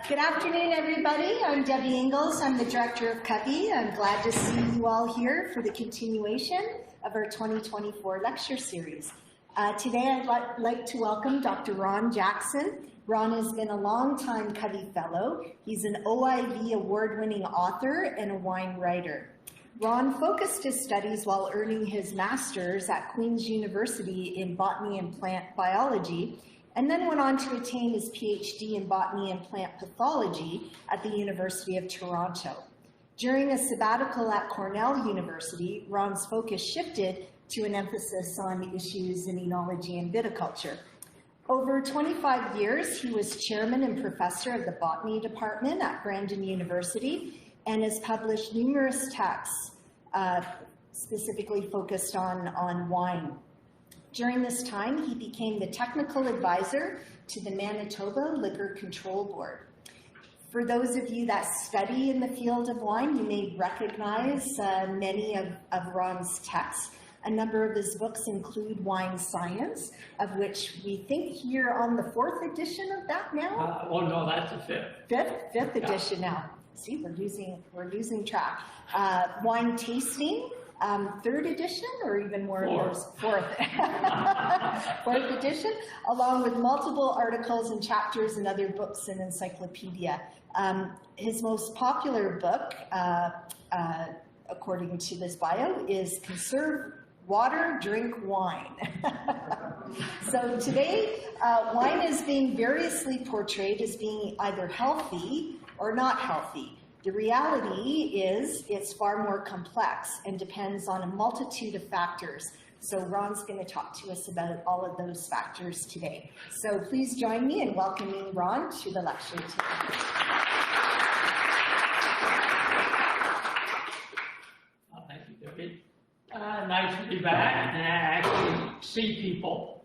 Good afternoon, everybody. I'm Debbie Ingalls. I'm the director of CCOVI. I'm glad to see you all here for the continuation of our 2024 lecture series. Today, I'd like to welcome Dr. Ron Jackson. Ron has been a longtime CCOVI fellow. He's an OIV award-winning author and a wine writer. Ron focused his studies while earning his master's at Queen's University in botany and plant biology, and then went on to attain his PhD in botany and plant pathology at the University of Toronto. During a sabbatical at Cornell University, Ron's focus shifted to an emphasis on issues in enology and viticulture. Over 25 years, he was chairman and professor of the botany department at Brandon University and has published numerous texts specifically focused on wine. During this time, he became the technical advisor to the Manitoba Liquor Control Board. For those of you that study in the field of wine, you may recognize many of Ron's texts. A number of his books include Wine Science, of which we think you're on the 4th edition of that now? Oh no, that's the 5th. Fifth edition now. See, we're losing track. Wine Tasting, 3rd edition, or even more of those, 4th. 4th edition, along with multiple articles and chapters in other books and encyclopedia. His most popular book, according to this bio, is Conserve Water, Drink Wine. So today, wine is being variously portrayed as being either healthy or not healthy. The reality is it's far more complex and depends on a multitude of factors. So Ron's going to talk to us about all of those factors today. So please join me in welcoming Ron to the lecture today. Thank you, Debbie. Nice to be back and actually see people.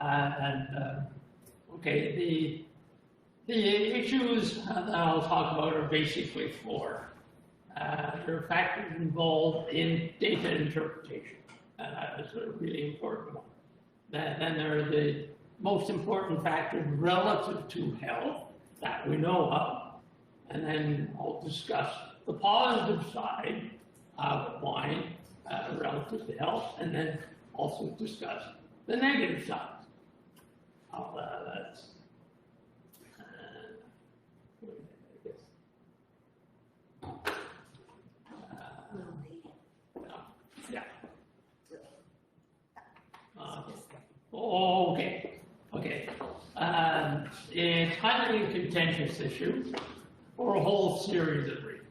Okay, the issues that I'll talk about are basically 4. There are factors involved in data interpretation. That's a really important one. Then there are the most important factors relative to health that we know of. And then I'll discuss the positive side of wine relative to health, and then also discuss the negative side. Okay. It's highly contentious issue for a whole series of reasons.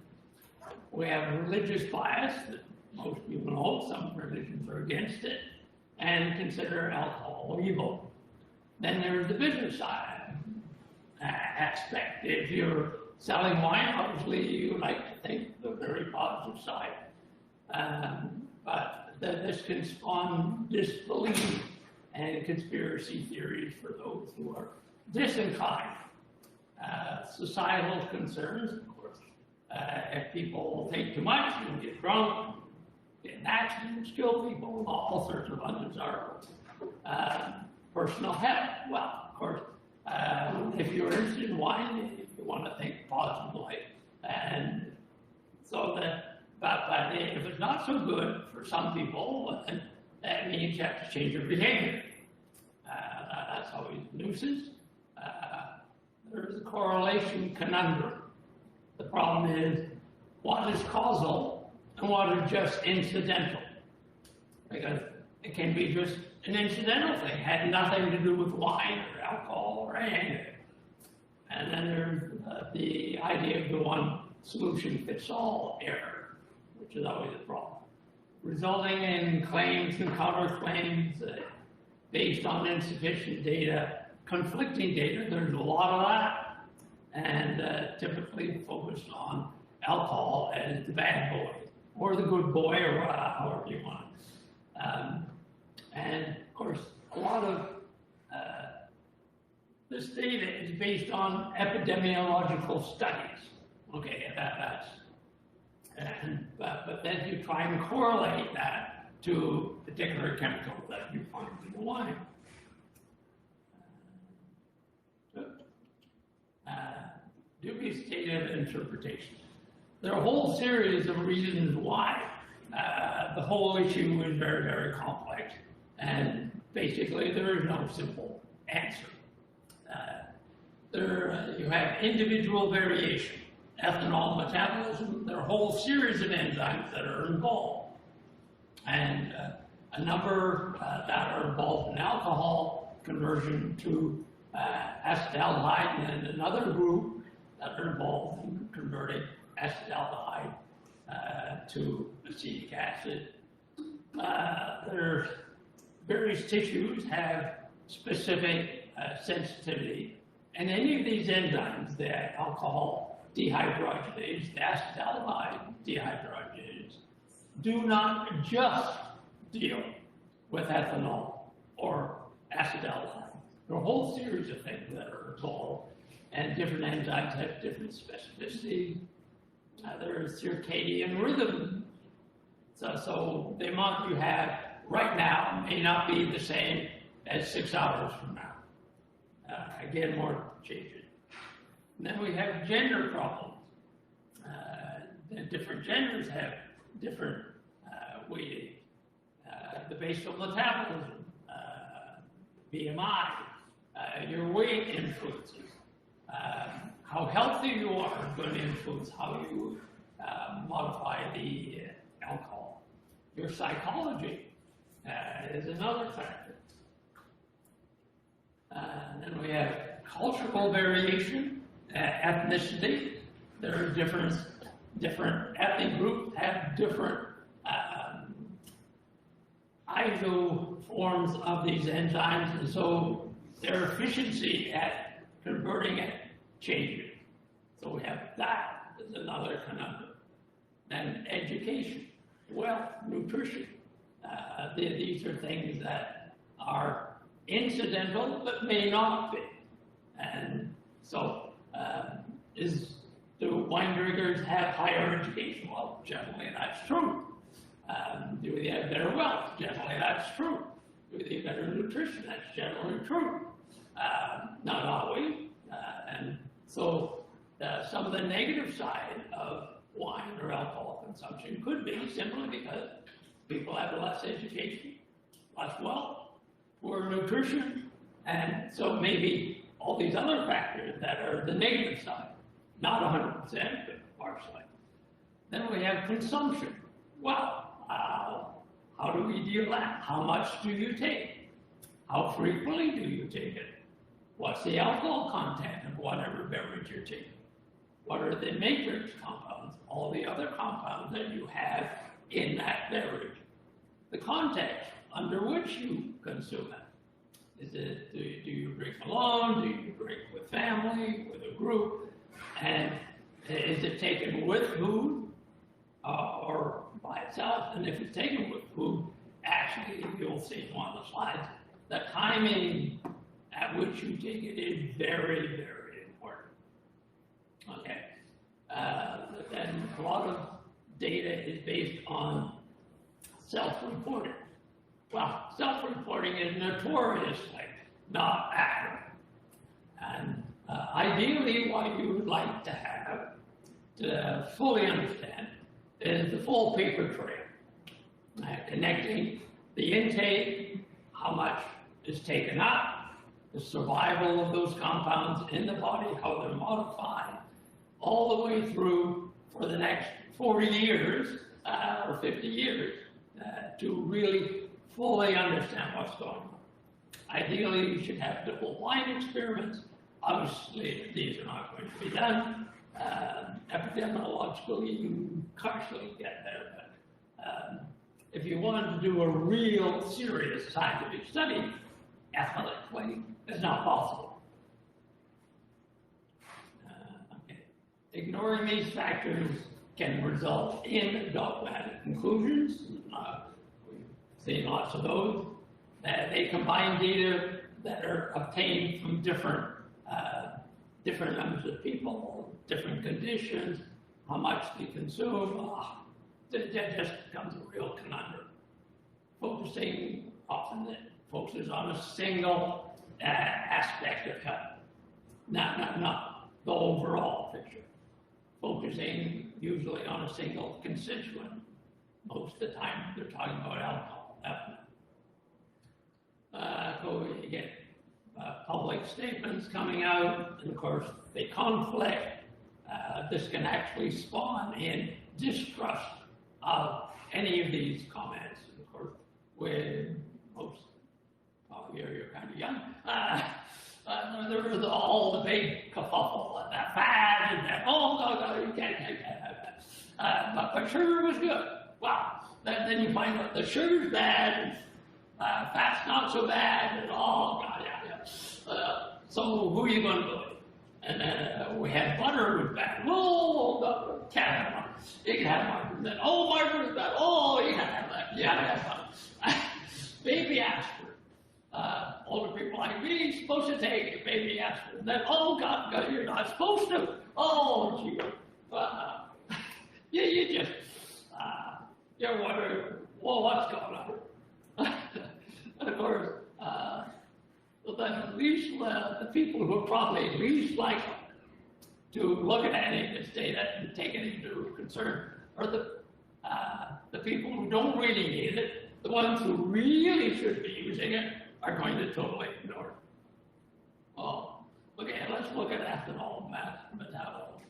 We have religious bias that most people know, some religions are against it, and consider alcohol evil. Then there's the business side aspect. If you're selling wine, obviously you like to think the very positive side. But this can spawn disbelief and conspiracy theories for those who are disinclined. Societal concerns, of course. If people take too much, you'll get drunk, get in accidents, kill people, all sorts of undesirables. Personal health, well, of course, if you're interested in wine, you want to think positively. And so that, but if it's not so good for some people, then that means you have to change your behavior. That's always a nuisance. There's a correlation conundrum. The problem is, what is causal and what is just incidental? Because it can be just an incidental thing, had nothing to do with wine or alcohol or anything. And then there's the idea of the one solution fits all error, which is always a problem, resulting in claims and counterclaims based on insufficient data, conflicting data. There's a lot of that, and typically focused on alcohol as the bad boy or the good boy, or however you want it. And of course, a lot of this data is based on epidemiological studies. Okay, but then you try and correlate that to a particular chemical that you find in the wine. dubious interpretation. There are a whole series of reasons why the whole issue is very, very complex, and basically there is no simple answer. You have individual variation, ethanol metabolism. There are a whole series of enzymes that are involved, and a number that are involved in alcohol conversion to acetaldehyde, and another group that are involved in converting acetaldehyde to acetic acid. Various tissues have specific sensitivity, and any of these enzymes, the alcohol dehydrogenase, the acetaldehyde dehydrogenase, do not just deal with ethanol or acetaldehyde. There are a whole series of things that are involved, and different enzymes have different specificity. There is circadian rhythm. So the amount you have right now may not be the same as 6 hours from now. Again, more changes. And then we have gender problems. The different genders have different weighting. The basal metabolism, BMI, your weight influences. How healthy you are is going to influence how you modify the alcohol. Your psychology is another factor. And then we have cultural variation, ethnicity. There are different ethnic groups have different isoforms of these enzymes, and so their efficiency at converting it changes. So we have that as another conundrum. Then education, wealth, nutrition. These are things that are incidental but may not be. And so, do wine drinkers have higher education? Well, generally that's true. Do they have better wealth? Generally that's true. Do they have better nutrition? That's generally true. Not always. And so some of the negative side of wine or alcohol consumption could be simply because people have less education, less wealth, poor nutrition, and so maybe all these other factors that are the negative side, not 100%, but partially. Then we have consumption. Well, how do we deal with that? How much do you take? How frequently do you take it? What's the alcohol content of whatever beverage you're taking? What are the matrix compounds, all the other compounds that you have in that beverage? The context under which you consume it. Is it, do you drink alone? Do you drink with family, with a group? And is it taken with food or by itself? And if it's taken with food, actually, you'll see in one of the slides, the timing at which you take it is very, very important. Okay. Then a lot of data is based on self-reporting. Well, self-reporting is notoriously not accurate. And ideally, what you would like to have to fully understand is the full paper trail, connecting the intake, how much is taken up, the survival of those compounds in the body, how they're modified, all the way through for the next 40 years or 50 years to really fully understand what's going on. Ideally, you should have double-blind experiments. Obviously, these are not going to be done. Epidemiologically, you partially get there, but if you wanted to do a real serious scientific study, athletically, it's not possible. Okay. Ignoring these factors can result in dogmatic conclusions. We've seen lots of those. They combine data that are obtained from different numbers of people, different conditions, how much they consume. That just becomes a real conundrum. Focusing often it focuses on a single aspect of health. Not the overall picture, focusing usually on a single constituent. Most of the time, they're talking about alcohol, ethanol. So you get public statements coming out, and of course, they conflict. This can actually spawn in distrust of any of these comments. Of course, with most, you're kind of young, there was all the big kerfuffle and that fad and that, oh, no, you can't have that. But sugar was good. Wow. Then you find out the sugar's bad, and fat's not so bad, and all, so who are you going to believe? And then we had butter was bad. Oh, no, can't have butter. You can have margarine. Then, oh, margarine is bad. Oh, you can't have that. You gotta have butter. Baby aspirin. Older people like me supposed to take it, baby aspirin. Then, oh, God, you're not supposed to. Oh, gee. You just, you're wondering, well, what's going on? And of course, then at least the people who are probably least likely to look at any of this data and take it into concern are the people who don't really need it. The ones who really should be using it are going to totally ignore it. Oh, okay, let's look at ethanol metabolism.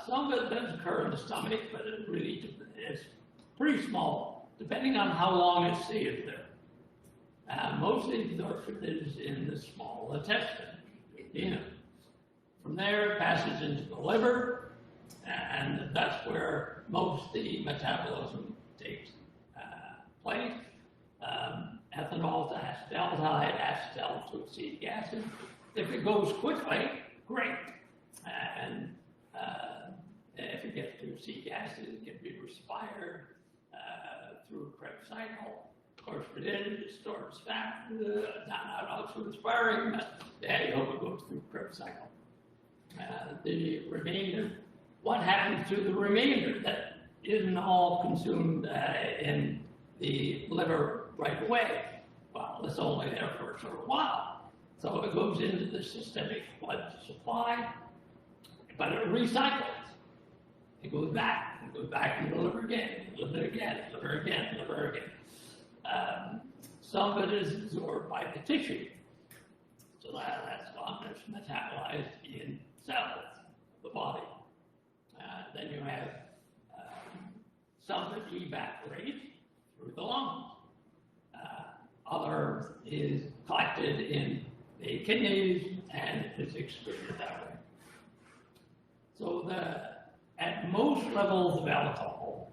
Some of it does occur in the stomach, but it really is pretty small, depending on how long it's stayed there. Mostly absorption is in the small intestine. From there, it passes into the liver, and that's where most of the metabolism takes place. Ethanol to acetaldehyde, acetal to acetic acid. If it goes quickly, great. And if it gets to acetic acid, it can be respired through a Krebs cycle. Of course, if it is, it stores fat, out through the sparring, you hope it goes through the Krebs cycle. The remainder, what happens to the remainder that isn't all consumed in the liver right away? Well, it's only there for a short while. So it goes into the systemic blood supply, but it recycles. It goes back into the liver again, liver again, liver again, liver again. Some of it is absorbed by the tissue. So that's gone, it's metabolized in cells of the body. Then you have some that evaporate through the lungs. Other is collected in the kidneys and is excreted that way. So at most levels of alcohol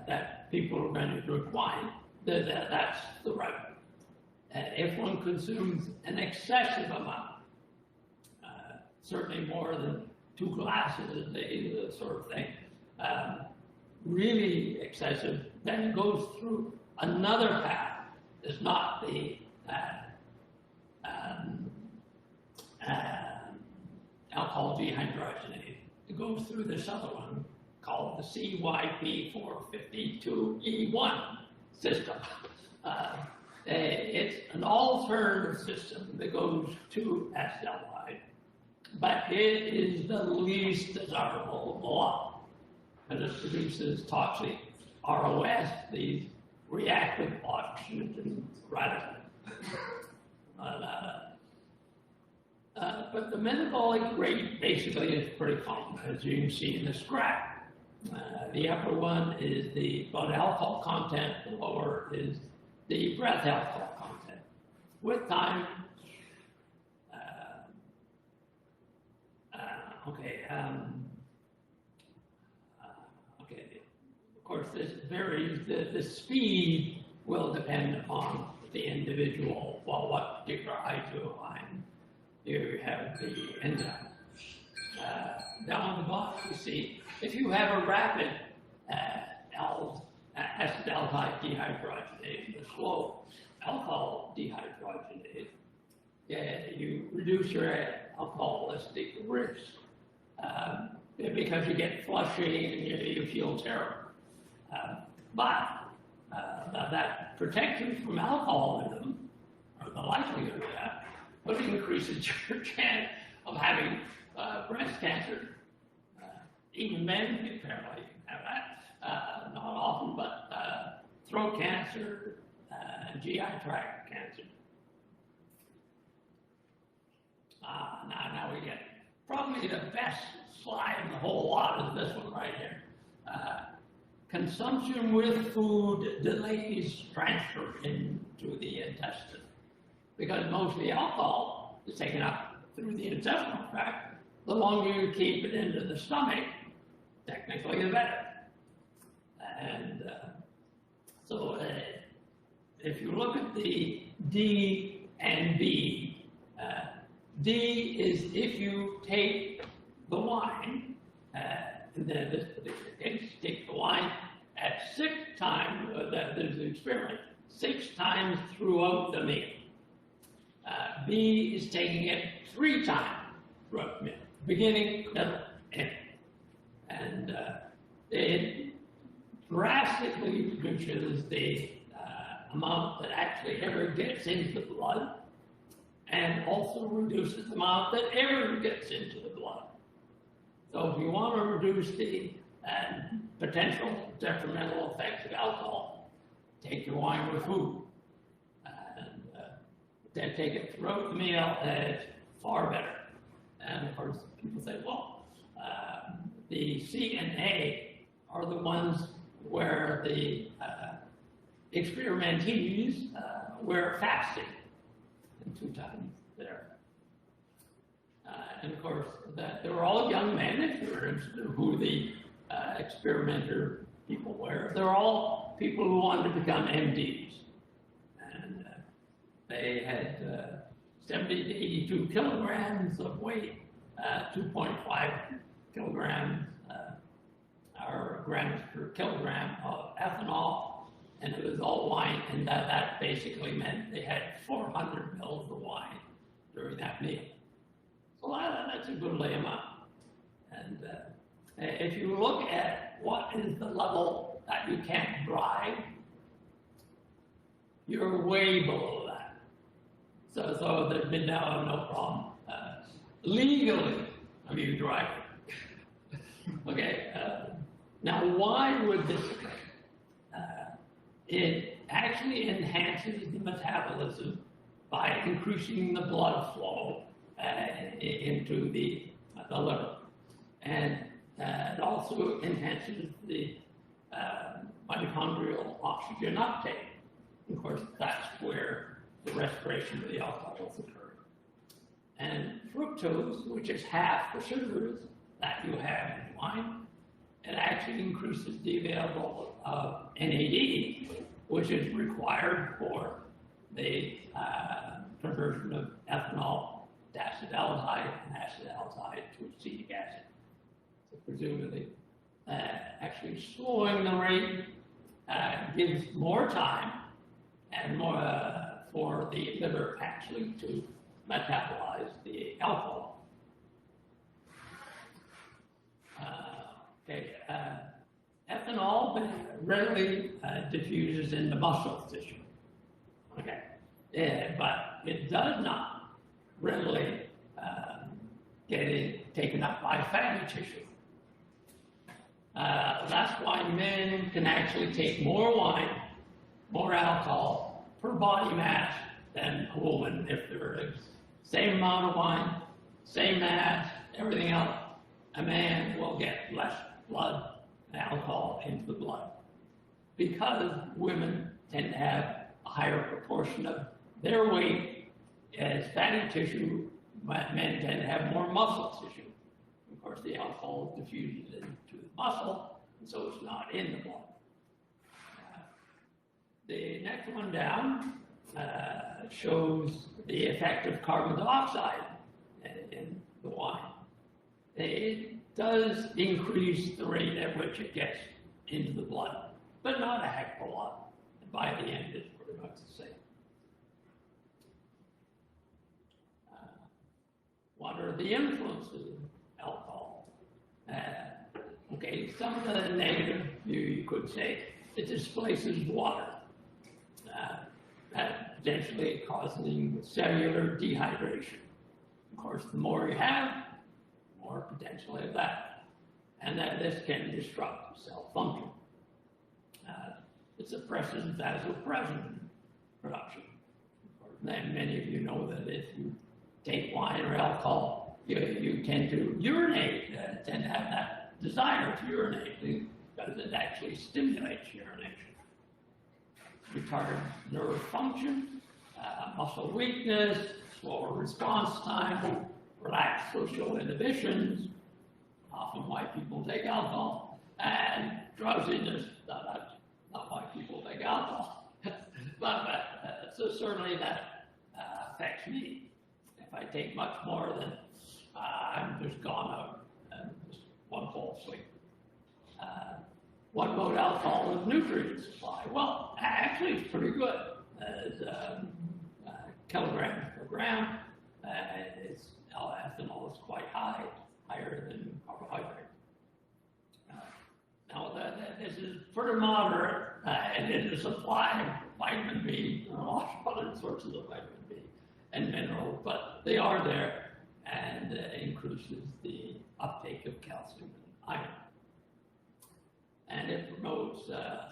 that people are going to drink wine, that's the right one. If one consumes an excessive amount, certainly more than 2 glasses a day, that sort of thing, really excessive, then it goes through another path. It's not the alcohol dehydrogenase. It goes through this other one called the CYP452E1 system. It's an alternative system that goes to acetaldehyde, but it is the least desirable of the lot, and it produces toxic ROS, these reactive oxygen radicals. But the metabolic rate basically is pretty common, as you can see in this graph. The upper one is the blood alcohol content, the lower is the breath alcohol content. With time, of course this varies, the speed will depend upon the individual, well, what particular I2 line you have the enzyme. Down the box you see, if you have a rapid acetaldehyde dehydrogenase, the slow alcohol dehydrogenase, you reduce your alcoholistic risk because you get flushing and you feel terrible. But that protects you from alcoholism, or the likelihood of that, but it increases your chance of having breast cancer. Even men apparently have that. Not often, but throat cancer, GI tract cancer. Now we get probably the best slide in the whole lot is this one right here. Consumption with food delays transfer into the intestine because most of the alcohol is taken up through the intestinal tract. The longer you keep it into the stomach, technically the better. And so if you look at the D and B, D is if you take the wine, and then this particular case, take the wine at 6 times, there's an experiment, 6 times throughout the meal. B is taking it 3 times throughout the meal, beginning, middle, end. And it drastically reduces the amount that actually ever gets into the blood, and also reduces the amount that ever gets into the blood. So if you want to reduce the potential detrimental effects of alcohol, take your wine with food. And then take it throughout the meal, and it's far better. And of course, people say, well, the C and A are the ones where the experimentees were fasting, and 2 times there. And of course, they were all young men, if you're interested in who the experimenter people were. They're all people who wanted to become MDs. And they had 70 to 82 kilograms of weight, 2.5 kilograms or grams per kilogram of ethanol, and it was all wine, and that basically meant they had 400 mils of wine during that meal. So that's a good amount. And if you look at what is the level that you can't drive, you're way below that. So there's been no problem. Legally, you drive it. Okay. Now, why would this occur? It actually enhances the metabolism by increasing the blood flow into the liver. And it also enhances the mitochondrial oxygen uptake. Of course, that's where the respiration of the alcohols occur. And fructose, which is half the sugars that you have in wine, it actually increases the availability of NAD, which is required for the conversion of ethanol to acetaldehyde and acetaldehyde to acetic acid. So presumably, actually slowing the rate gives more time and more for the liver actually to metabolize the alcohol. Ethanol readily diffuses in the muscle tissue. Okay, but it does not readily get taken up by fatty tissue. That's why men can actually take more wine, more alcohol per body mass than a woman if there is same amount of wine, same mass, everything else. A man will get less blood and alcohol into the blood because women tend to have a higher proportion of their weight as fatty tissue. Men tend to have more muscle tissue. Of course, the alcohol diffuses into the muscle, and so it's not in the blood. The next one down shows the effect of carbon dioxide in the wine. It does increase the rate at which it gets into the blood, but not a heck of a lot. And by the end, it's pretty much the same. What are the influences of alcohol? Okay, some of the negative, you could say, it displaces water, potentially causing cellular dehydration. Of course, the more you have, or potentially that. And that this can disrupt cell function. It suppresses vasopressin production. Then many of you know that if you take wine or alcohol, you tend to urinate, tend to have that desire to urinate because it actually stimulates urination. Retards nerve function, muscle weakness, slower response time, relaxed social inhibitions, often why people take alcohol, and drowsiness, not why people take alcohol. but so certainly that affects me. If I take much more than I'm just gone out and just one fall asleep. What about alcohol as nutrient supply? Well, actually it's pretty good. As kilograms per gram, ethanol is quite high, higher than carbohydrate. Now this is pretty moderate, and it is supply of vitamin B and a lot of other sources of vitamin B and minerals, but they are there, and increases the uptake of calcium and iron. And it promotes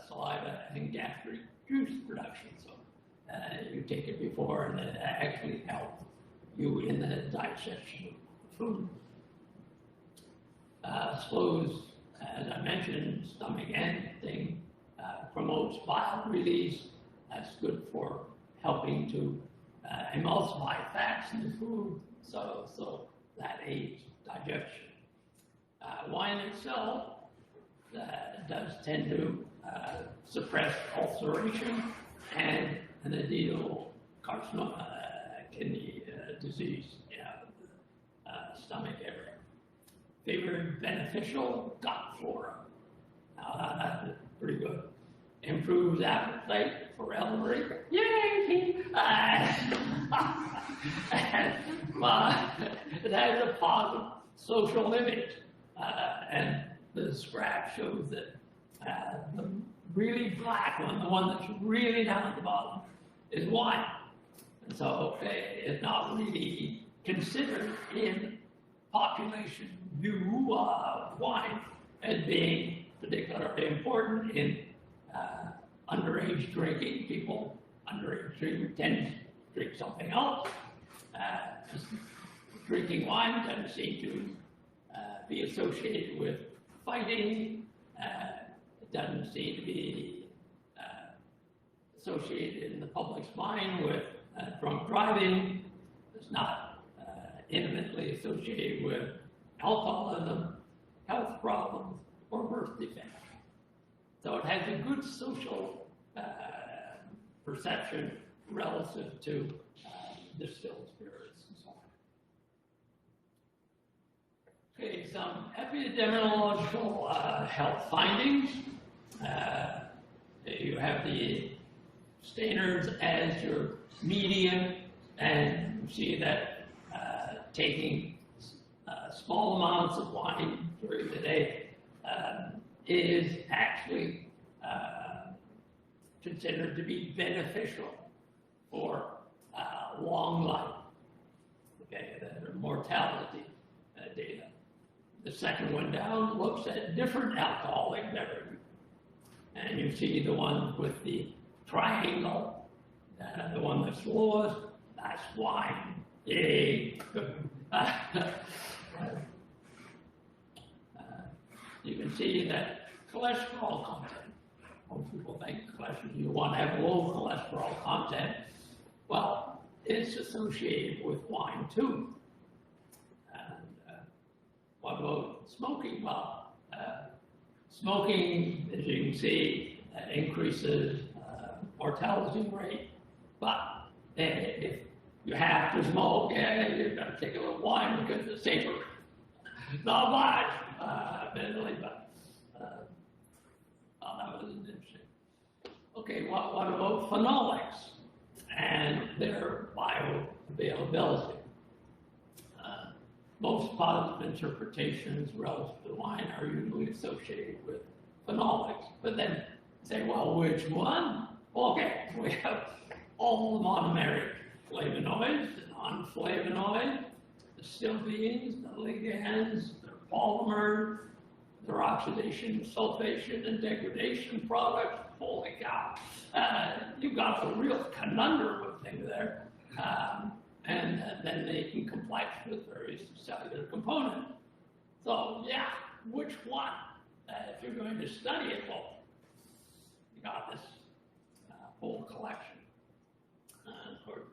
saliva and gastric juice production. So you take it before, and it actually helps you in the digestion of food. Slows, as I mentioned, stomach emptying, promotes bile release. That's good for helping to emulsify fats in the food, so that aids digestion. Wine itself does tend to suppress ulceration and an adenocarcinoma, kidney disease, stomach area. Favored beneficial gut flora. That's pretty good. Improves appetite for elderly. Yay! It has a positive social image. And this graph shows that the really black one, the one that's really down at the bottom, is wine. And so it's not really considered in population view of wine as being particularly important in underage drinking. People underage drinking tend to drink something else. Drinking wine doesn't seem to be associated with fighting. It doesn't seem to be associated in the public's mind with drunk driving. It's not intimately associated with alcoholism, health problems, or birth defects. So it has a good social perception relative to distilled spirits and so on. Okay, some epidemiological health findings. You have the Stainers as your median, and you see that taking small amounts of wine during the day is actually considered to be beneficial for long life. Okay, the mortality data. The second one down looks at different alcoholic beverages. And you see the one with the triangle, the one that's lowest, that's wine. Yay. You can see that cholesterol content. Most people think you want to have low cholesterol content. Well, it's associated with wine too. And what about smoking? Well, smoking, as you can see, increases mortality rate. But if you have to smoke, you've got to take a little wine because it's safer. Not much, admittedly, but that was interesting. Okay, what about phenolics and their bioavailability? Most positive interpretations relative to wine are usually associated with phenolics, but then say, well, which one? Okay, we have all the monomeric flavonoids, non-flavonoids, the sylvines, the ligands, their polymers, their oxidation, sulfation, and degradation products. Holy cow. You've got the real conundrum of thing there. And then they can complex with various cellular components. So, yeah, which one? If you're going to study it, well, you got this whole collection. Of course,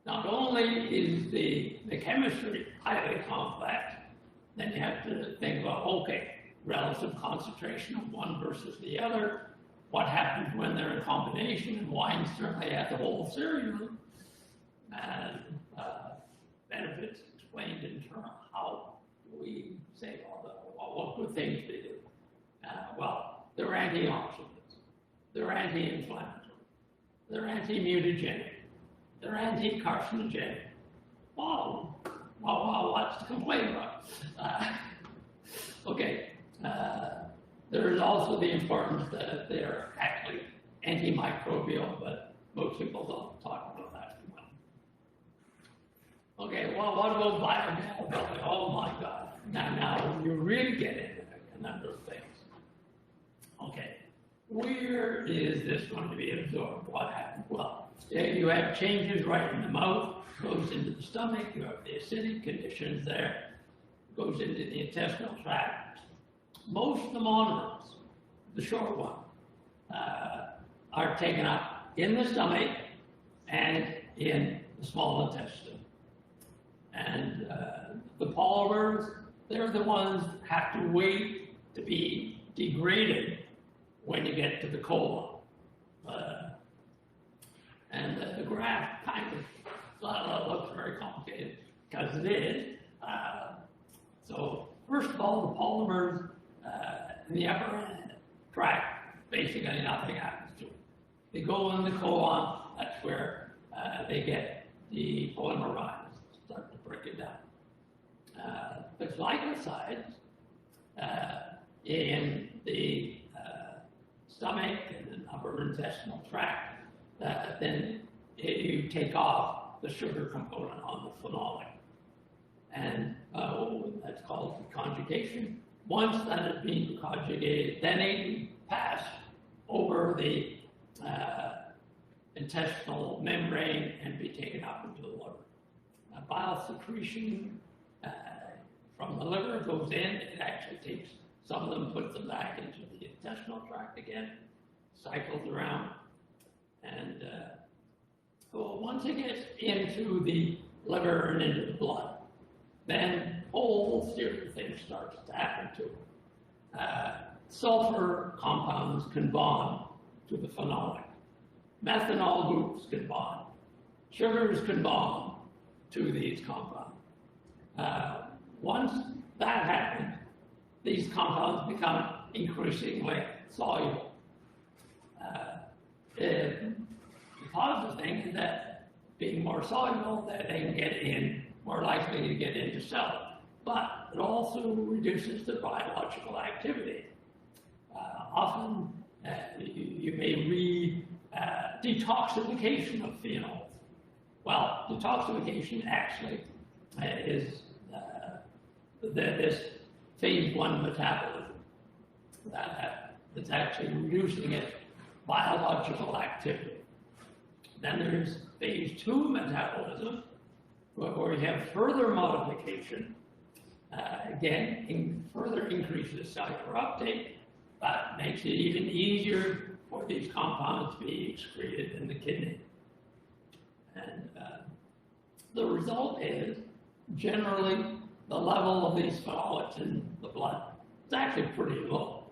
not only is the chemistry highly complex, then you have to think about, okay, relative concentration of one versus the other, what happens when they're in combination, and wine certainly has the whole series, and benefits explained in terms of how we say, what good things they do. Well, they're antioxidants, they're anti-inflammatory, they're anti-mutagenic, they're anti-carcinogenic. Wow, what's to complain about? Okay, there is also the importance that they're actually antimicrobial, but most people don't talk about that too much. Okay, well, what about bioavailability? Oh my God. Now you really get into a number of things. Okay, where is this going to be absorbed? What happens? Well, you have changes right in the mouth, goes into the stomach, you have the acidic conditions there, goes into the intestinal tract. Most of the monomers, the short one, are taken up in the stomach and in the small intestine. And the polymers, they're the ones that have to wait to be degraded when you get to the colon. And the graph kind of looks very complicated because it is. So first of all, the polymers in the upper tract, basically nothing happens to them. They go in the colon, that's where they get the polymerized, start to break it down. The glycosides in the stomach and the upper intestinal tract, then you take off the sugar component on the phenolic. And that's called conjugation. Once that has been conjugated, then it can pass over the intestinal membrane and be taken up into the liver. Bile secretion from the liver goes in. It actually takes some of them, puts them back into the intestinal tract again, cycles around. And so once it gets into the liver and into the blood, then a whole series of things starts to happen to it. Sulfur compounds can bond to the phenolic. Methanol groups can bond. Sugars can bond to these compounds. Once that happens, these compounds become increasingly soluble. The positive thing is that being more soluble, that they can get in, more likely to get into cells. But it also reduces the biological activity. Often you may read detoxification of phenols. Well, detoxification actually is this phase 1 metabolism that's actually reducing its biological activity. Then there's phase 2 metabolism, where you have further modification, again, further increases cellular uptake, but makes it even easier for these compounds to be excreted in the kidney. And the result is, generally, the level of these phenolics in the blood is actually pretty low.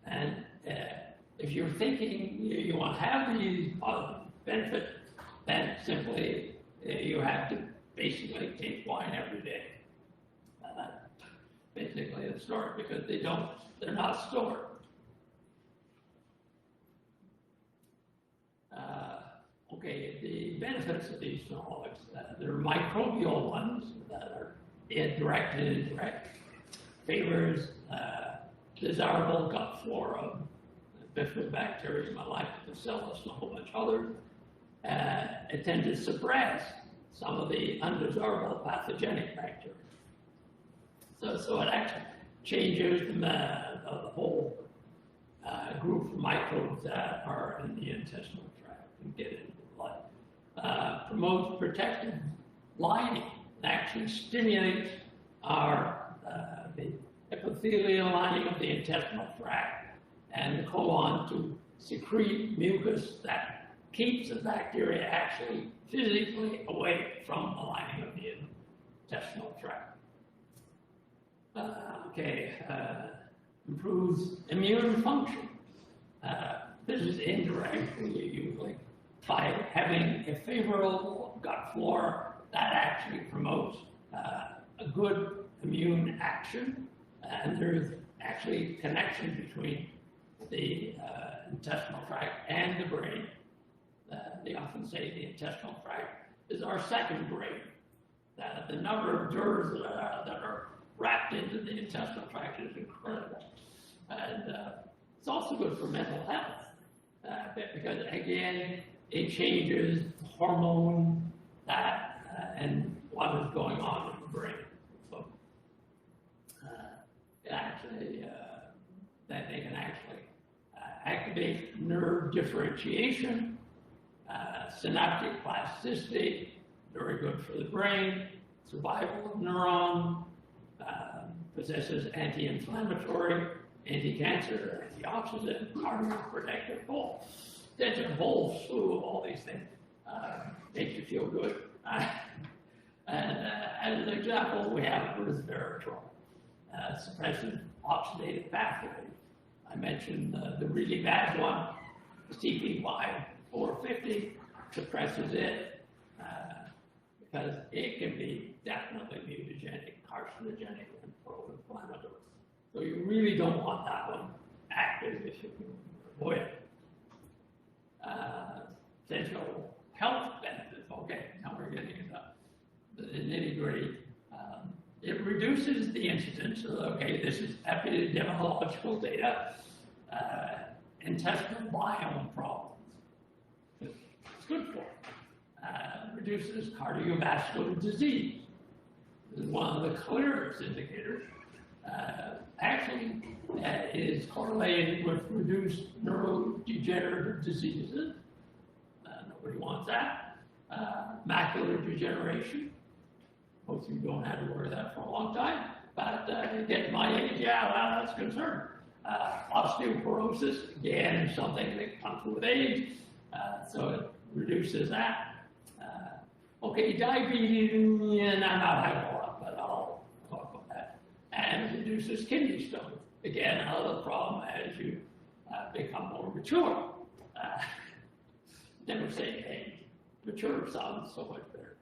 And if you're thinking you want to have these benefits, then simply you have to basically take wine every day. Basically the story, because they're not stored. Okay, the benefits of these phenolics, there are microbial ones that are direct and indirect. Favors desirable gut flora, bifidobacterium, lactobacillus, and a whole bunch of others. It tends to suppress some of the undesirable pathogenic bacteria. So it actually changes the whole group of microbes that are in the intestinal tract and get into the blood. Promotes protective lining. It actually stimulates the epithelial lining of the intestinal tract and the colon to secrete mucus that keeps the bacteria actually physically away from the lining of the intestinal tract. Improves immune function. This is indirectly usually by having a favorable gut flora that actually promotes a good immune action, and there's actually connection between the intestinal tract and the brain. They often say the intestinal tract is our second brain. The number of nerves that are wrapped into the intestinal tract is incredible. And it's also good for mental health because, again, it changes the hormone and what is going on in the brain. So that they can actually activate nerve differentiation, synaptic plasticity, very good for the brain, survival of neurons, possesses anti-inflammatory, anti-cancer, antioxidant, cardioprotective role. There's a whole slew of all these things. Makes you feel good. And as an example, we have resveratrol, suppresses oxidative pathways. I mentioned the really bad one, CCOVI 450, suppresses it because it can be definitely mutagenic, carcinogenic, and pro-inflammatory. So you really don't want that one active if you can avoid it. Potential health benefits. Okay, now we're getting into the nitty-gritty. It reduces the incidence of, this is epidemiological data, intestinal biome problems. It's good for it. Reduces cardiovascular disease. This is one of the clearest indicators. It is correlated with reduced neurodegenerative diseases. Nobody wants that. Macular degeneration. Most of you don't have to worry that for a long time, but getting my age, that's concerned. Osteoporosis, again, is something that comes with age, so it reduces that. Diabetes, I'm not having a lot, but I'll talk about that. And reduces kidney stones. Again, another problem as you become more mature. Never say age. Mature sounds so much better.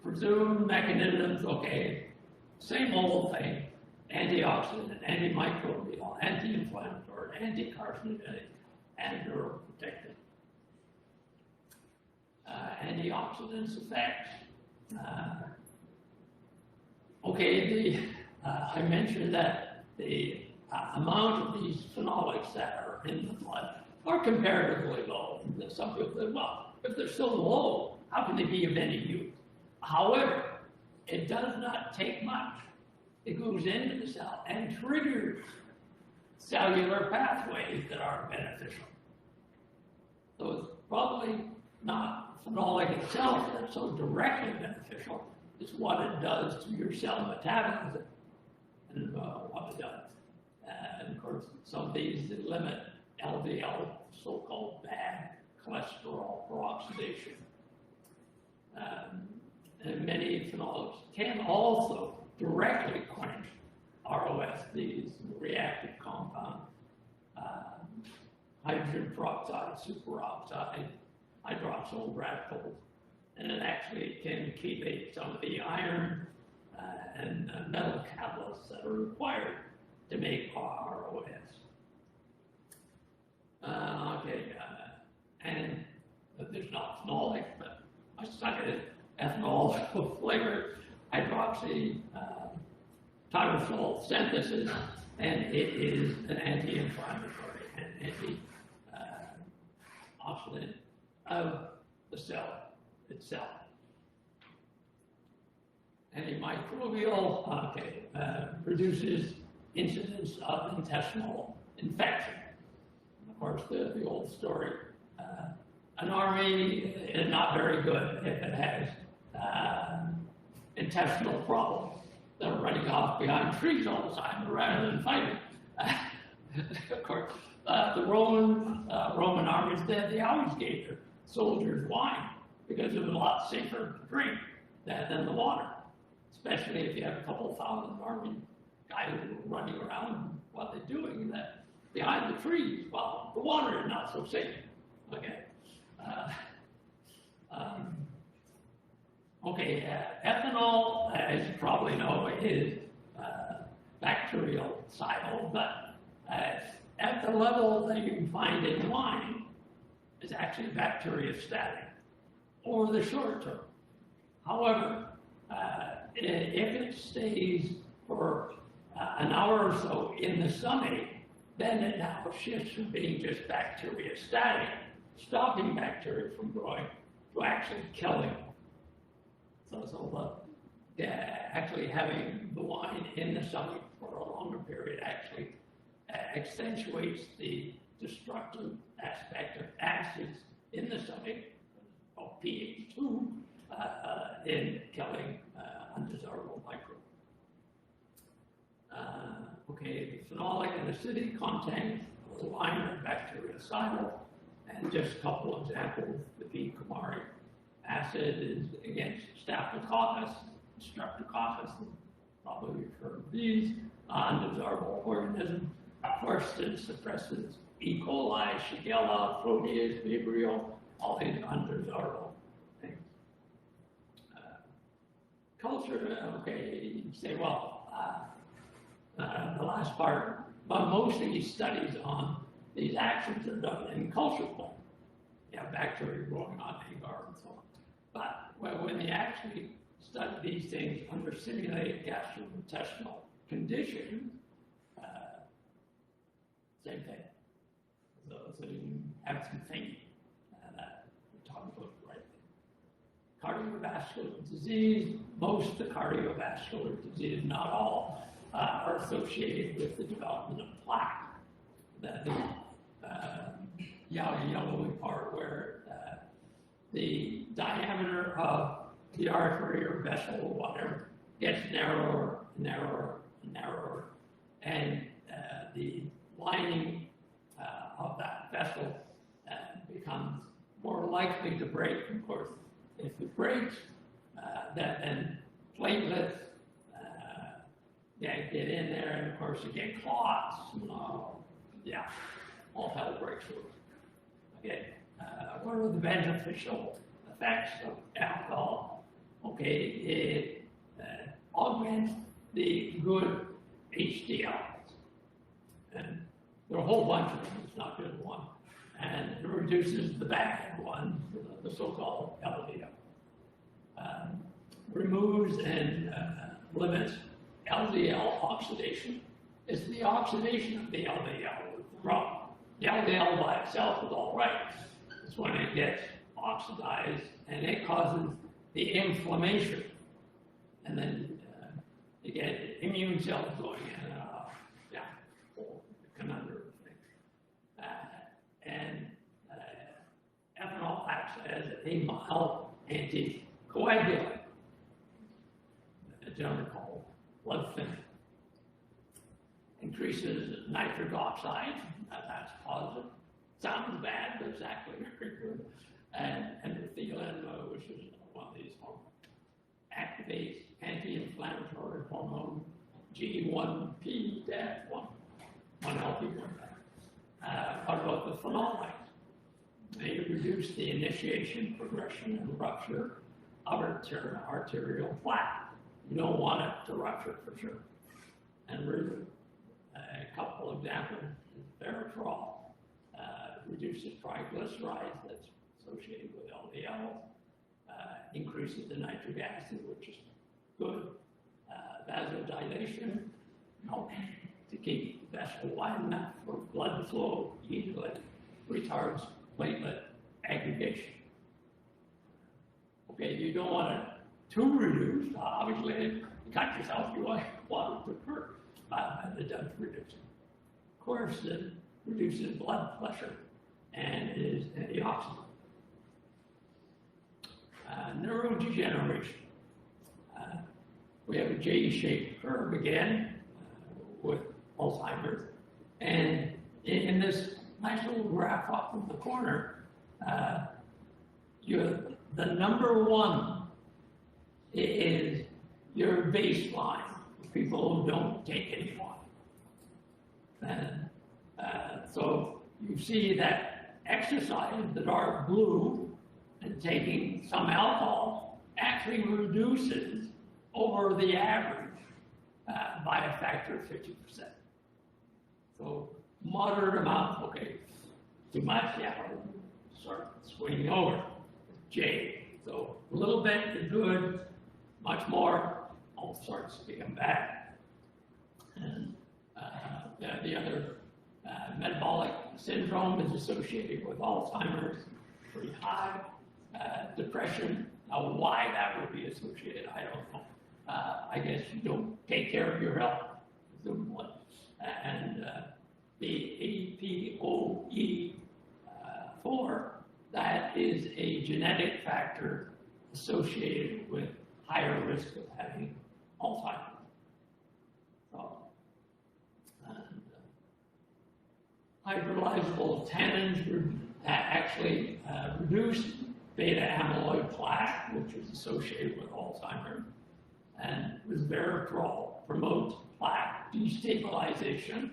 Presumed mechanisms, same old thing. Antioxidant, antimicrobial, anti-inflammatory, anti-carcinogenic, and neuroprotective. Antioxidants effects. I mentioned that the amount of these phenolics that are in the blood are comparatively low. Some people say, well, if they're so low, how can they be of any use? However, it does not take much. It goes into the cell and triggers cellular pathways that are beneficial. So it's probably not phenolic itself that's so directly beneficial. It's what it does to your cell metabolism and what it does. And of course, some of these limit LDL, so-called bad cholesterol peroxidation. And many phenolics can also directly quench ROS, these reactive compounds, hydrogen peroxide, superoxide, hydroxyl radicals, and it actually can chelate some of the iron and metal catalysts that are required to make ROS. And there's not phenolic, but I stuck it ethanol flavored hydroxy tyrosol synthesis, and it is an anti-inflammatory and anti-oxidant of the cell. itself. Antimicrobial, reduces incidence of intestinal infection. Of course, the old story. An army is not very good if it has intestinal problems. They're running off behind trees all the time rather than fighting. Of course, the Roman armies, they always gave their soldiers wine because it was a lot safer to drink than the water, especially if you have a couple thousand army guys running around what they're doing that behind the trees. Well, the water is not so safe. Okay. Ethanol, as you probably know, is bactericidal, but at the level that you can find in wine, is actually bacteriostatic over the short term. However, if it stays for an hour or so in the stomach, then it now shifts from being just bacteriostatic, stopping bacteria from growing, to actually killing. So actually having the wine in the stomach for a longer period actually accentuates the destructive aspect of acids in the stomach, of pH2, in killing undesirable microbes. The phenolic and acidic content of the wine are bactericidal, and just a couple examples: the B-coumaриc acid is against Staphylococcus, Streptococcus, probably you've heard of these, undesirable organisms. Quercetin suppresses E. coli, Shigella, Proteus, Vibrio, all these undesirable things. Culture, you say, well, the last part, but most of these studies on these actions are done in culture plants. You have bacteria growing on agar and so on. But when they actually study these things under simulated gastrointestinal conditions, same thing. So you can have some thinking that we're talking about the right thing. Cardiovascular disease, most of the cardiovascular disease, not all, are associated with the development of plaque. The yellowy part where the diameter of the artery or vessel or whatever gets narrower, narrower, narrower, and the lining of that vessel becomes more likely to break. Of course, if it breaks, then platelets get in there, and of course you get clots. All hell breaks loose. What are the beneficial effects of alcohol? It augments the good HDL. And there are a whole bunch of them, it's not just one. And it reduces the bad ones, the so-called LDL. Removes and limits LDL oxidation. It's the oxidation of the LDL that's the problem. The LDL by itself is all right. It's when it gets oxidized and it causes the inflammation. And then you get immune cells going in. Whole conundrum thing. Ethanol acts as a mild anticoagulant, generally called blood thinner. Increases nitric oxide, that's positive. Sounds bad, but it's actually very good. And endothelin, which is one of these hormones, activates anti-inflammatory hormone G1P, one healthy one. What about the phenolics? They reduce the initiation, progression, and rupture of arterial plaque. You don't want it to rupture for sure. And a couple examples is Veritrol, reduces triglycerides that's associated with LDL, increases the nitric acid, which is good, vasodilation, helps to keep the vessel wide enough for blood flow easily, retards platelet aggregation. Okay, you don't want it too reduced. Obviously, if you cut yourself, you want it to hurt, and it does reduce it. Of course, it reduces blood pressure and is antioxidant. Neurodegeneration. We have a J-shaped curve again with Alzheimer's. And in this nice little graph up in the corner, the number one is your baseline for people who don't take any wine. And so you see that exercise, the dark blue, and taking some alcohol actually reduces over the average by a factor of 50%. So moderate amount, okay, too much, yeah, start swinging over. J, so a little bit is good, much more, all starts to become bad. And the other metabolic syndrome is associated with Alzheimer's, pretty high. Depression, now why that would be associated, I don't know. I guess you don't take care of your health, presumably. And the APOE4, that is a genetic factor associated with higher risk of having Alzheimer's. So, hydrolyzable tannins actually reduce beta amyloid plaque, which is associated with Alzheimer's, and resveratrol promotes plaque destabilization.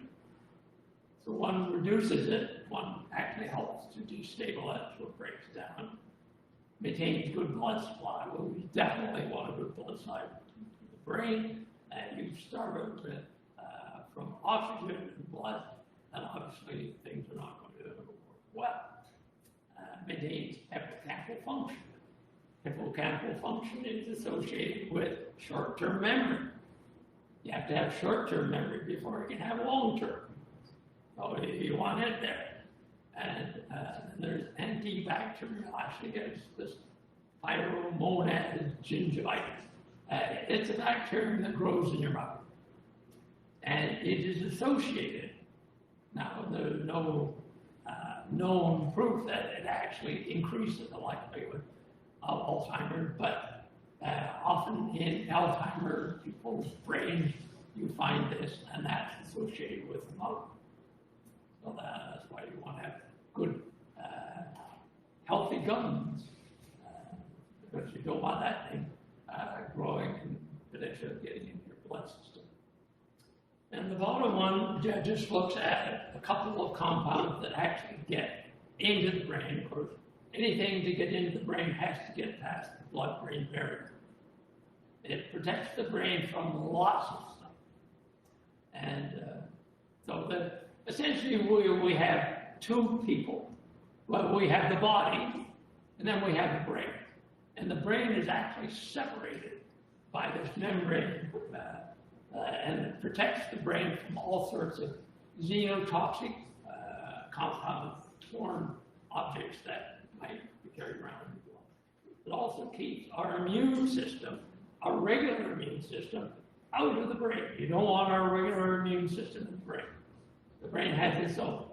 So one reduces it, one actually helps to destabilize, so it breaks down, maintains good blood supply. Well, we definitely want a good blood supply to the brain, and you start it with, from oxygen and blood, and obviously things are not going to work well. Maintains hippocampal function. Hippocampal function is associated with short-term memory. You have to have short-term memory before you can have long-term. So you want it there. And there's antibacterial, actually there's this phyromonad gingivitis. It's a bacterium that grows in your mouth. And it is associated, now there's no known proof that it actually increases the likelihood of Alzheimer's, but often in Alzheimer's people's brains, you find this, and that's associated with the mouth. So that's why you want to have good, healthy gums, because you don't want that thing growing and potentially getting into your blood system. And the bottom one just looks at a couple of compounds that actually get into the brain. Of course, anything to get into the brain has to get past the blood-brain barrier. It protects the brain from lots of stuff. And so essentially we have two people. Well, we have the body, and then we have the brain. And the brain is actually separated by this membrane, and it protects the brain from all sorts of xenotoxic compounds, foreign objects that might be carried around. It also keeps our immune system, our regular immune system, out of the brain. You don't want our regular immune system in the brain. The brain has its own.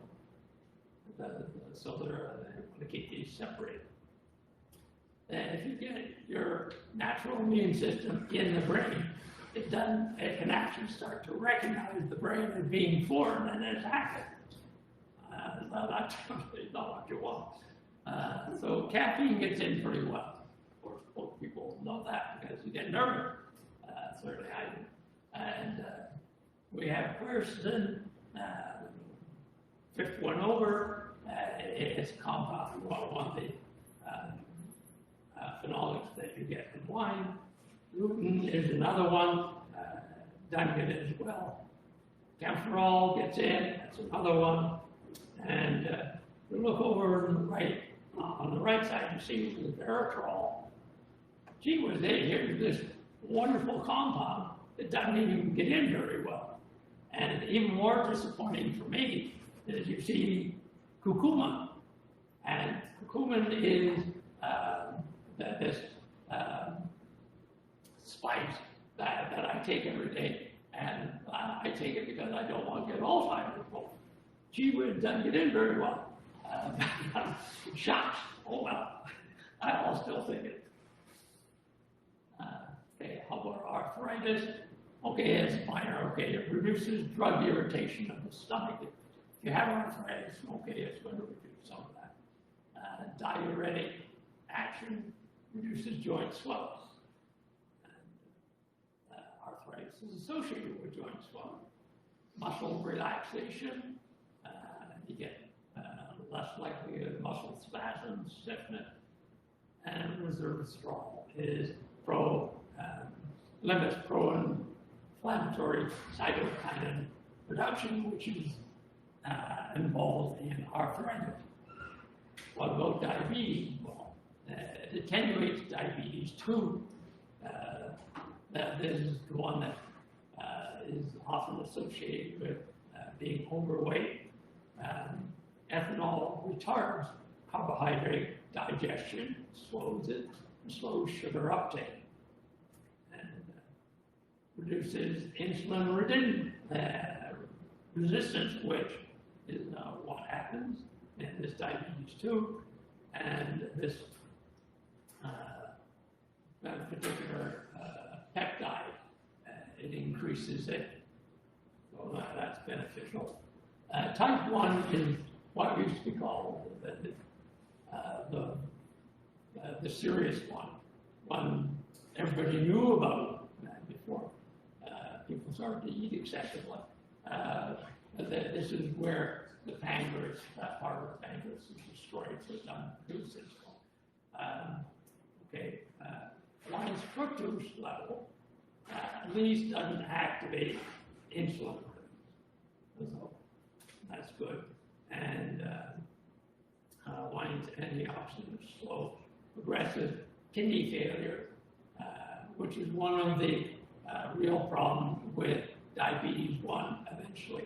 So they want to keep these separated. And if you get your natural immune system in the brain, it can actually start to recognize the brain as being foreign and attack it. That's not what you want. So caffeine gets in pretty well. Of course, most people know that because you get nervous. Certainly I do. And we have quercetin, fifth one over. It's a compound, one of the phenolics that you get in wine. Gluten is another one, done it as well. Camphorol gets in, that's another one. And you look over on the right side, you see the resveratrol. Gee whiz, here's this wonderful compound that doesn't even get in very well. And even more disappointing for me is you see curcumin. And curcumin is this spice that I take every day, and I take it because I don't want to get Alzheimer's. Well, gee whiz, doesn't get in very well. Shots, oh well, I'll still take it. Okay, how about arthritis? Okay, it's minor. Okay, it reduces drug irritation of the stomach. If you have arthritis, okay, it's going to reduce some of that. Diuretic action reduces joint swells. And, arthritis is associated with joint swelling. Muscle relaxation, you get less likely of muscle spasms, stiffness, and resveratrol is limits pro-inflammatory cytokinin production, which is involved in arthritis. What about diabetes? Well, it attenuates diabetes too. This is the one that is often associated with being overweight. Ethanol retards carbohydrate digestion, slows sugar uptake, and reduces insulin resistance, which is what happens in this diabetes too, and this particular peptide, it increases it, so that's beneficial. Type 1 is what used to be called the serious one everybody knew about before people started to eat excessively. This is where the pancreas, that part of the pancreas is destroyed, so it doesn't produce insulin. Wine's fructose level at least doesn't activate insulin. So that's good. And wine's antioxidants slow progressive kidney failure, which is one of the real problems with diabetes 1 eventually.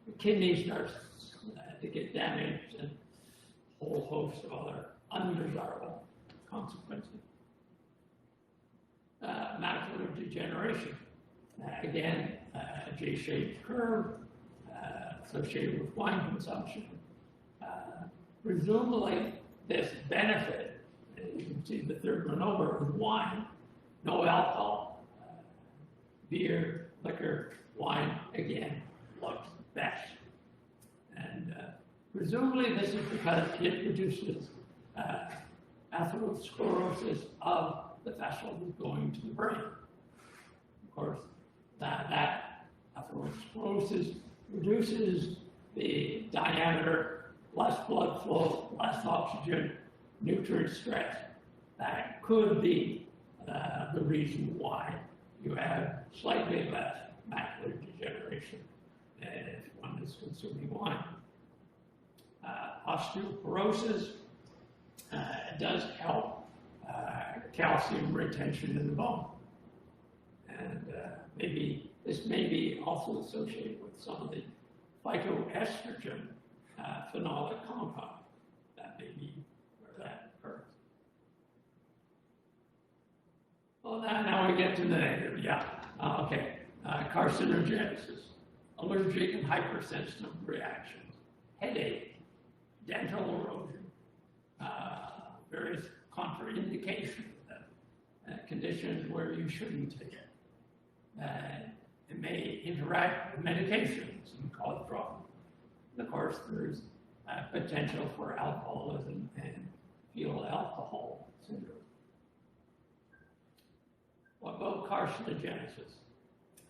The kidney starts to get damaged and a whole host of other undesirable consequences. Macular degeneration. Again, a J-shaped curve associated with wine consumption. Presumably, this benefit, you can see the third one over, with wine, no alcohol, beer, liquor, wine, again, looks best. And presumably this is because it reduces atherosclerosis of the vessels going to the brain. Of course, that atherosclerosis reduces the diameter, less blood flow, less oxygen, nutrient stress. That could be the reason why you have slightly less macular degeneration if one is consuming wine. Osteoporosis does help calcium retention in the bone. And this may be also associated with some of the phytoestrogen phenolic compound. That may be where that occurs. Well, now we get to the negative. Yeah. Carcinogenesis, allergic and hypersensitive reactions, headache, dental erosion, various contraindications, conditions where you shouldn't take it. It may interact with medications and cause problems. And of course, there's potential for alcoholism and fetal alcohol syndrome. What about carcinogenesis?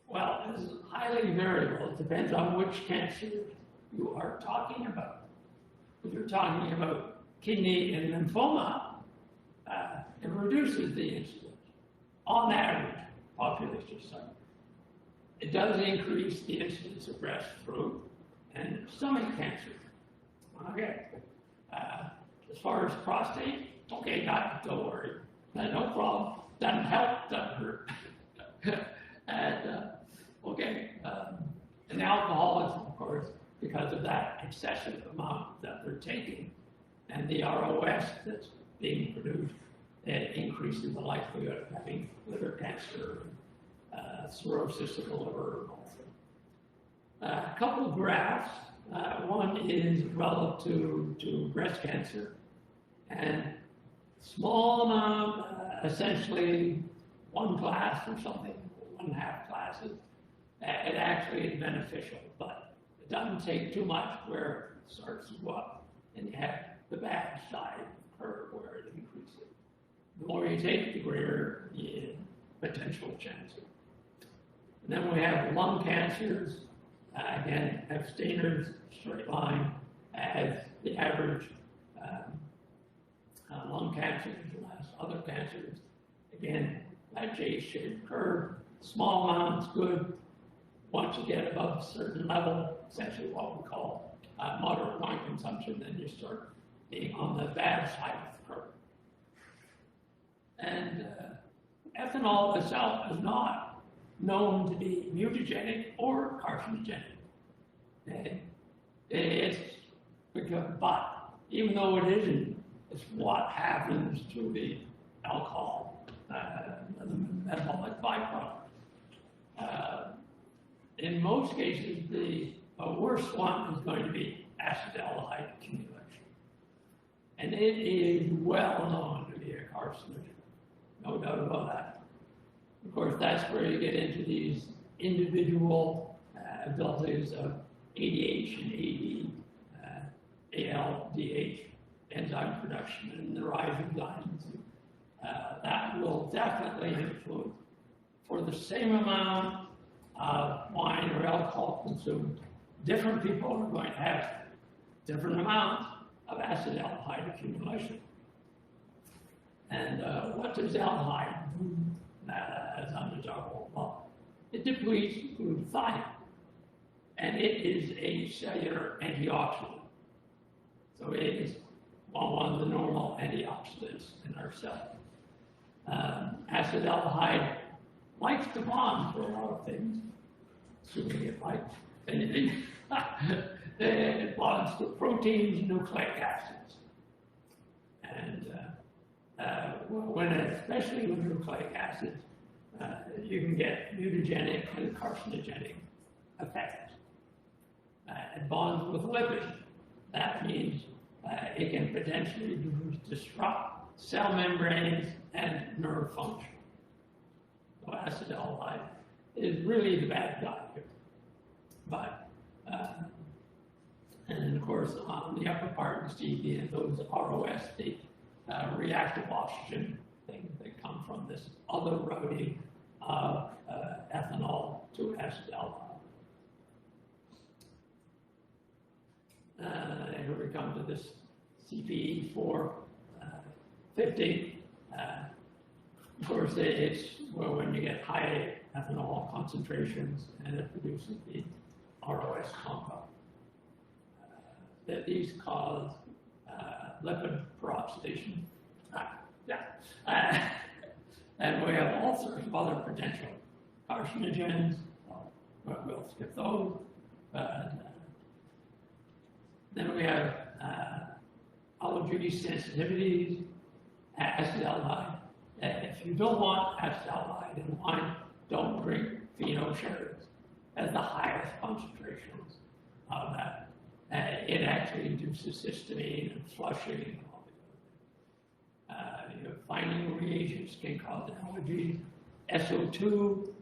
Well, this is highly variable. It depends on which cancer you are talking about. If you're talking about kidney and lymphoma, it reduces the incidence on average, population size. It does increase the incidence of breast, throat, and stomach cancer. Okay. As far as prostate, okay, don't worry. No problem. Doesn't help, doesn't hurt. And and alcoholism, of course, because of that excessive amount that they're taking, and the ROS that's being produced, it increases increases the likelihood of having liver cancer, cirrhosis of the liver, and all that. A couple of graphs. One is relative to breast cancer, and small amount, essentially one glass or something, 1.5 glasses, it actually is beneficial, but it doesn't take too much where it starts to go up, and you have the bad side of the curve where it increases. The more you take, the greater the potential chance. And then we have lung cancers. Again, abstainers, straight line, as the average lung cancers, less other cancers. Again, that J-shaped curve, small amounts good. Once you get above a certain level, essentially what we call moderate wine consumption, then you start being on the bad side of the curve. And ethanol itself is not known to be mutagenic or carcinogenic. It's because, but even though it isn't, it's what happens to the alcohol, the metabolic byproduct. In most cases, the worst one is going to be acetaldehyde accumulation. And it is well known to be a carcinogen, no doubt about that. Of course, that's where you get into these individual abilities of ADH and AD, ALDH, enzyme production, and the rise of enzymes. That will definitely influence. For the same amount of wine or alcohol consumed, different people are going to have different amounts of acetaldehyde accumulation. And what does aldehyde do as undesirable? Well, it depletes glutathione, and it is a cellular antioxidant. So it is one of the normal antioxidants in our cell. Acetaldehyde likes to bond for a lot of things, assuming it likes anything. It bonds to proteins, nucleic acids. And especially with nucleic acids, you can get mutagenic and carcinogenic effects. It bonds with lipids. That means it can potentially disrupt cell membranes and nerve function. So acetaldehyde is really the bad guy here. But, and of course, on the upper part, you see those ROS, the reactive oxygen things that come from this other routing of ethanol to acetaldehyde. Here we come to this CPE 450. Of course, it's when you get high ethanol concentrations and it produces the ROS compound. That these cause lipid peroxidation. And we have all sorts of other potential carcinogens. We'll skip those. Then we have allergy sensitivities, acetaldehyde. If you don't want acetaldehyde in wine, don't drink Pinot sherries at the highest concentrations of that. It actually induces histamine and flushing and all the other things. Finding reagents can cause allergies. SO2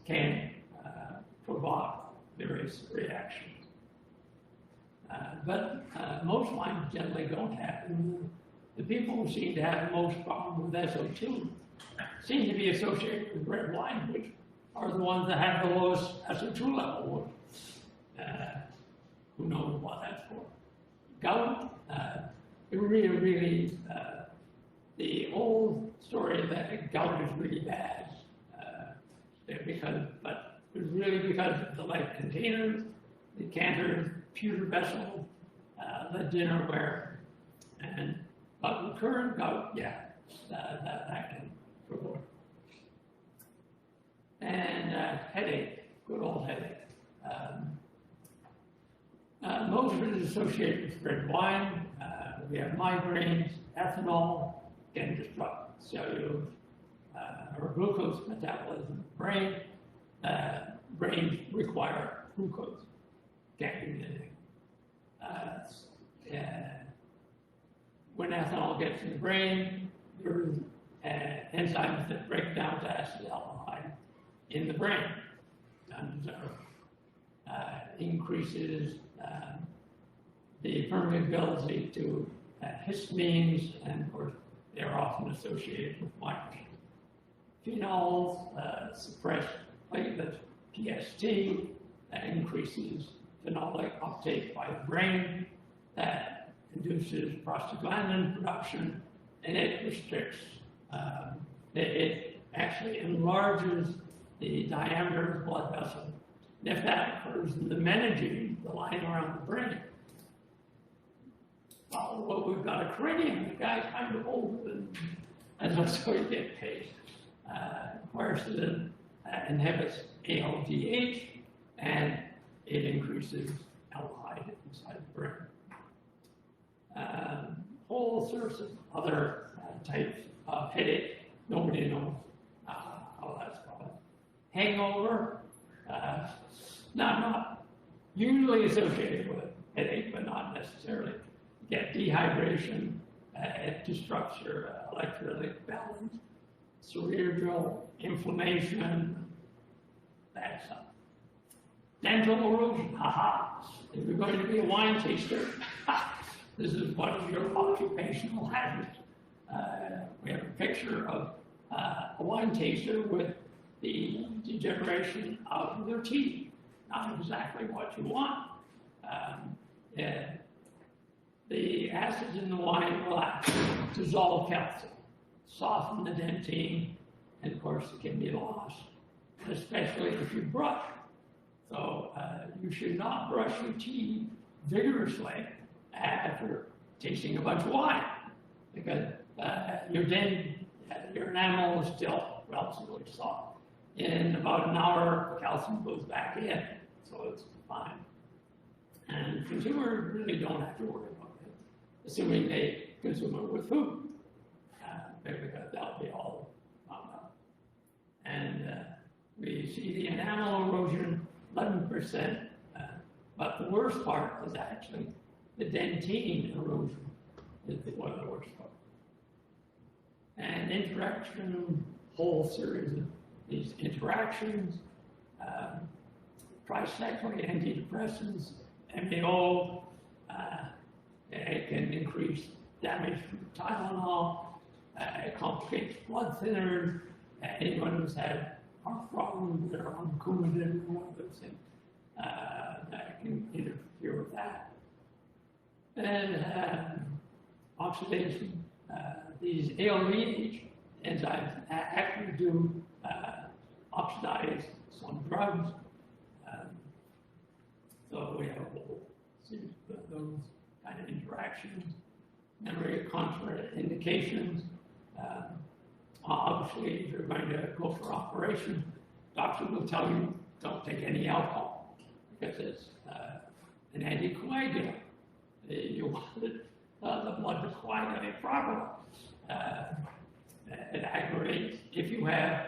can provoke various reactions. But most wines generally don't have them. The people who seem to have the most problem with SO2 seem to be associated with red wine, which are the ones that have the lowest SO2 level. Who knows what that's for? Gout, the old story that gout is really bad, but it's really because of the lead containers, the canters, pewter vessels, lead dinnerware, but recurrent gout, yeah, that can provoke. And headache, good old headache. Most of it is associated with red wine. We have migraines, ethanol, can disrupt cellular or glucose metabolism in the brain. Brains require glucose. Can't do anything. When ethanol gets in the brain, there's enzymes that break down to acetaldehyde in the brain. And increases the permeability to histamines, and of course, they're often associated with migraine. Phenols suppress platelet PST, that increases phenolic uptake by the brain, that induces prostaglandin production, and it restricts, it actually enlarges the diameter of the blood vessel. And if that occurs in the meningene, the line around the brain, well, we've got a cranium. The guy's kind of old, and that's why you get paid. Quercetin inhibits ALDH, and it increases aldehyde inside the brain. Whole sorts of other types of headache. Nobody knows how that's called. Hangover, not usually associated with headache, but not necessarily. You get dehydration, it disrupts your electrolytic balance, cerebral inflammation, bad stuff. Dental erosion, if you're going to be a wine taster, this is one of your occupational hazards. We have a picture of a wine taster with the degeneration of their teeth. Not exactly what you want. The acids in the wine will actually dissolve calcium, soften the dentine, and of course it can be lost, especially if you brush. So you should not brush your teeth vigorously after tasting a bunch of wine, because your enamel is still relatively soft. In about an hour, calcium goes back in, so it's fine. And consumers really don't have to worry about it, assuming they consume it with food, because that'll be all wound up. And we see the enamel erosion, 11%, but the worst part is actually the dentine erosion is one of the worst parts. And interaction, whole series of these interactions, tricyclic antidepressants, MAO, it can increase damage from Tylenol, it complicates blood thinners, anyone who's had heart problems that are on Coumadin or one of those things, that can interfere with that. And oxidation, these ALDH enzymes actually do oxidize some drugs. So we have a whole series of those kind of interactions. Memory contraindications. Obviously, if you're going to go for operation, doctor will tell you don't take any alcohol because it's an anticoagulant. You want the blood to coagulate properly. It aggravates, if you have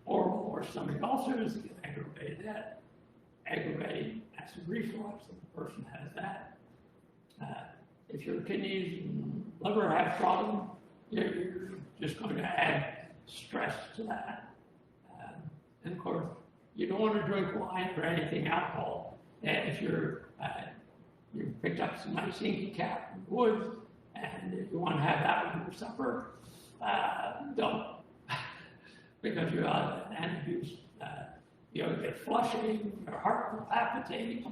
oral or stomach ulcers, it can aggravate that. Aggravate acid reflux, if the person has that. If your kidneys and liver have problems, you're just going to add stress to that. And of course, you don't want to drink wine or anything alcohol. If you picked up some nice inky cap in the woods, and if you want to have that with your supper, don't. Because you have an abuse, you'll get flushing, your heart will palpitate,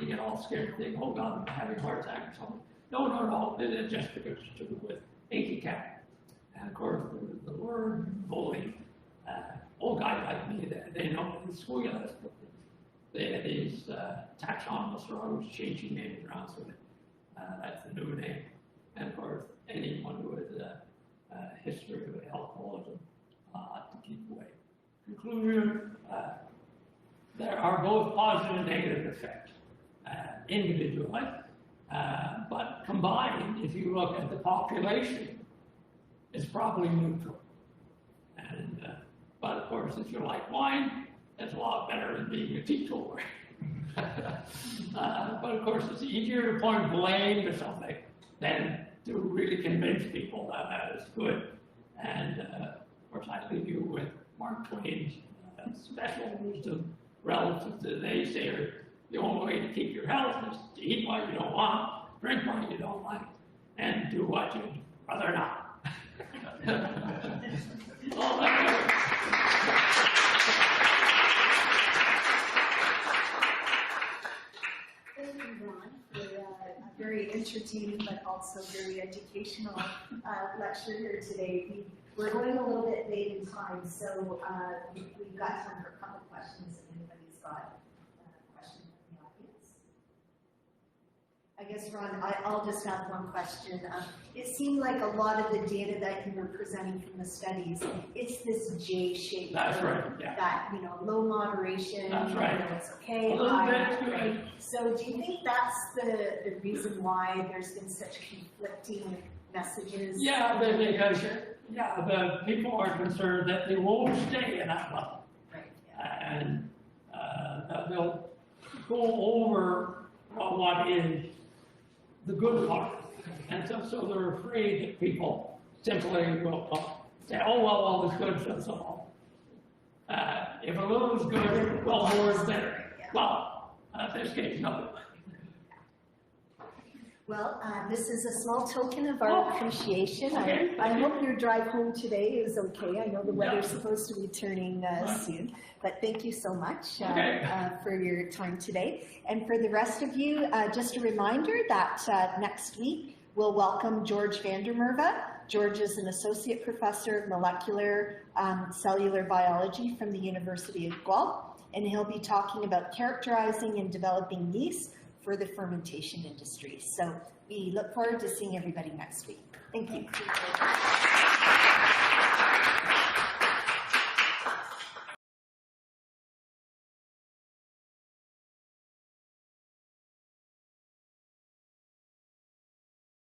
you get all scared, think, oh God, I'm having a heart attack or something. No, it's just because you took it with inky cap. And of course, the word bullying, old guys like me, they know in school, these taxonomists are always changing names around, so that's the new name. And of course, anyone who has a history of alcoholism to keep away. Conclusion, there are both positive and negative effects individually, but combined, if you look at the population, is probably neutral. And, but of course, if you like wine, it's a lot better than being a teetotaler. But of course, it's easier to point blame to something than to really convince people that that is good. And of course, I leave you with Mark Twain's special wisdom relative to the naysayer. The only way to keep your health is to eat what you don't want, drink what you don't like, and do what you'd rather not. Well, Thank you, Ron, for a very entertaining but also very educational lecture here today. We're going a little bit late in time, so we've got time for a couple questions if anybody's got a question from the audience. I guess, Ron, I'll just have one question. It seemed like a lot of the data that you were presenting from the studies, it's this J shape. That's right, yeah. That, low moderation, that's right. It's okay, a little high, bit right? So do you think that's the reason why there's been such conflicting messages? Yeah, the people are concerned that they won't stay at that level. Right, yeah. And that they'll go over what is the good part. And so they're afraid that people simply will say, oh, well, all this good does all. If a little is good, well, more is better. Well, in this case, no. Well, this is a small token of our appreciation. Okay. I hope your drive home today is okay. I know the weather's supposed to be turning soon, but thank you so much for your time today. And for the rest of you, just a reminder that next week we'll welcome George Vandermerve. George is an associate professor of molecular cellular biology from the University of Guelph, and he'll be talking about characterizing and developing yeast for the fermentation industry. So we look forward to seeing everybody next week. Thank you.